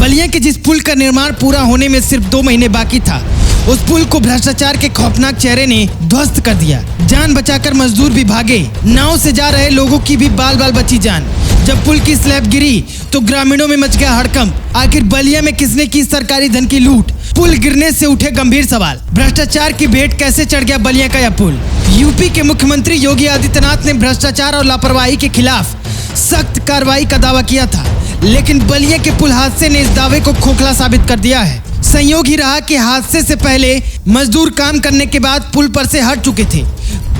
बलिया के जिस पुल का निर्माण पूरा होने में सिर्फ 2 महीने बाकी था, उस पुल को भ्रष्टाचार के खौफनाक चेहरे ने ध्वस्त कर दिया। जान बचाकर मजदूर भी भागे, नाव से जा रहे लोगों की भी बाल बाल बची जान। जब पुल की स्लैब गिरी तो ग्रामीणों में मच गया हड़कंप। आखिर बलिया में किसने की सरकारी धन की लूट? पुल गिरने से उठे गंभीर सवाल। भ्रष्टाचार की भेंट कैसे चढ़ गया बलिया का यह पुल? यूपी के मुख्यमंत्री योगी आदित्यनाथ ने भ्रष्टाचार और लापरवाही के खिलाफ सख्त कार्रवाई का दावा किया था, लेकिन बलिया के पुल हादसे ने इस दावे को खोखला साबित कर दिया है। संयोग ही रहा कि हादसे से पहले मजदूर काम करने के बाद पुल पर से हट चुके थे।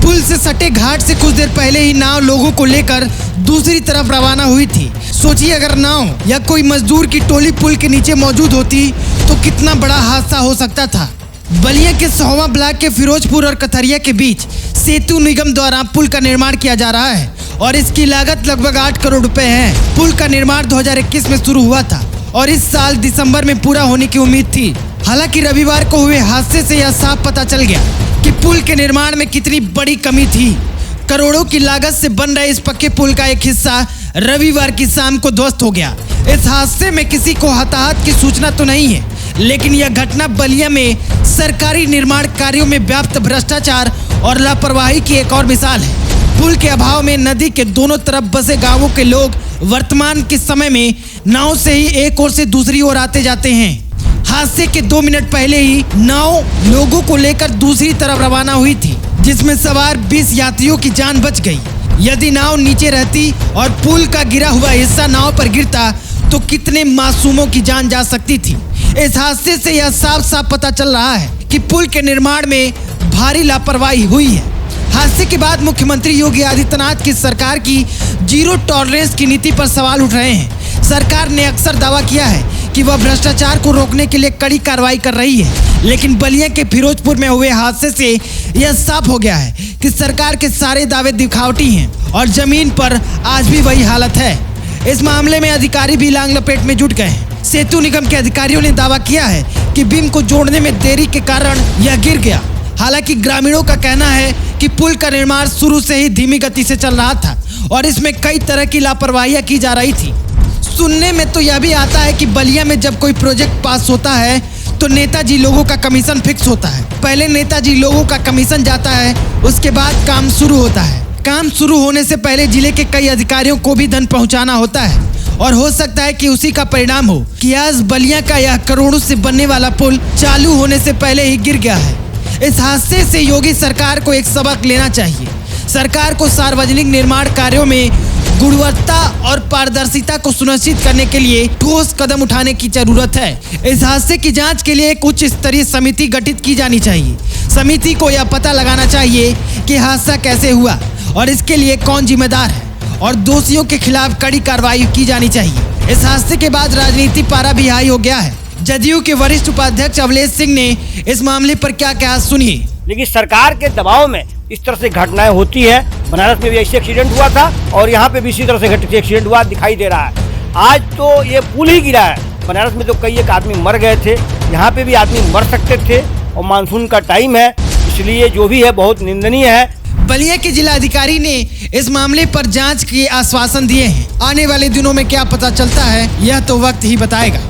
पुल से सटे घाट से कुछ देर पहले ही नाव लोगों को लेकर दूसरी तरफ रवाना हुई थी। सोचिए, अगर नाव या कोई मजदूर की टोली पुल के नीचे मौजूद होती तो कितना बड़ा हादसा हो सकता था। बलिया के सहोवा ब्लॉक के फिरोजपुर और कथरिया के बीच सेतु निगम द्वारा पुल का निर्माण किया जा रहा है और इसकी लागत लगभग 8 करोड़ रुपए है। पुल का निर्माण 2021 में शुरू हुआ था और इस साल दिसंबर में पूरा होने की उम्मीद थी। हालांकि रविवार को हुए हादसे से यह साफ पता चल गया कि पुल के निर्माण में कितनी बड़ी कमी थी। करोड़ों की लागत से बन रहे इस पक्के पुल का एक हिस्सा रविवार की शाम को ध्वस्त हो गया। इस हादसे में किसी को हताहत की सूचना तो नहीं है, लेकिन यह घटना बलिया में सरकारी निर्माण कार्यों में व्याप्त भ्रष्टाचार और लापरवाही की एक और मिसाल है। पुल के अभाव में नदी के दोनों तरफ बसे गांवों के लोग वर्तमान के समय में नाव से ही एक ओर से दूसरी ओर आते जाते हैं। हादसे के 2 मिनट पहले ही नाव लोगों को लेकर दूसरी तरफ रवाना हुई थी, जिसमें सवार 20 यात्रियों की जान बच गई। यदि नाव नीचे रहती और पुल का गिरा हुआ हिस्सा नाव पर गिरता तो कितने मासूमों की जान जा सकती थी। इस हादसे से यह साफ साफ पता चल रहा है कि पुल के निर्माण में भारी लापरवाही हुई है। हादसे के बाद मुख्यमंत्री योगी आदित्यनाथ की सरकार की जीरो टॉलरेंस की नीति पर सवाल उठ रहे हैं। सरकार ने अक्सर दावा किया है कि वह भ्रष्टाचार को रोकने के लिए कड़ी कार्रवाई कर रही है, लेकिन बलिया के फिरोजपुर में हुए हादसे से यह साफ हो गया है कि सरकार के सारे दावे दिखावटी हैं और जमीन पर आज भी वही हालत है। इस मामले में अधिकारी भी लांग लपेट में जुट गए हैं। सेतु निगम के अधिकारियों ने दावा किया है कि बीम को जोड़ने में देरी के कारण यह गिर गया। हालांकि ग्रामीणों का कहना है कि पुल का निर्माण शुरू से ही धीमी गति से चल रहा था और इसमें कई तरह की लापरवाहियां की जा रही थी। सुनने में तो यह भी आता है कि बलिया में जब कोई प्रोजेक्ट पास होता है तो नेताजी लोगों का कमीशन फिक्स होता है। पहले नेताजी लोगों का कमीशन जाता है, उसके बाद काम शुरू होता है। काम शुरू होने से पहले जिले के कई अधिकारियों को भी धन पहुंचाना होता है और हो सकता है कि उसी का परिणाम हो कि आज बलिया का यह करोड़ों से बनने वाला पुल चालू होने से पहले ही गिर गया है। इस हादसे से योगी सरकार को एक सबक लेना चाहिए। सरकार को सार्वजनिक निर्माण कार्यों में गुणवत्ता और पारदर्शिता को सुनिश्चित करने के लिए ठोस कदम उठाने की जरूरत है। इस हादसे की जांच के लिए एक उच्च स्तरीय समिति गठित की जानी चाहिए। समिति को यह पता लगाना चाहिए कि हादसा कैसे हुआ और इसके लिए कौन जिम्मेदार है और दोषियों के खिलाफ कड़ी कार्रवाई की जानी चाहिए। इस हादसे के बाद राजनीति पारा भी हाई हो गया है। जदयू के वरिष्ठ उपाध्यक्ष अवलेश सिंह ने इस मामले पर क्या कहा, सुनिए। लेकिन सरकार के दबाव में इस तरह से घटनाएं होती है। बनारस में भी ऐसे एक्सीडेंट हुआ था और यहाँ पे भी इसी तरह से एक्सीडेंट हुआ दिखाई दे रहा है। आज तो ये पुल ही गिरा है। बनारस में तो कई एक आदमी मर गए थे, यहाँ पे भी आदमी मर सकते थे और मानसून का टाइम है, इसलिए जो भी है बहुत निंदनीय है। बलिया के जिला अधिकारी ने इस मामले पर जांच के आश्वासन दिए हैं। आने वाले दिनों में क्या पता चलता है, यह तो वक्त ही बताएगा।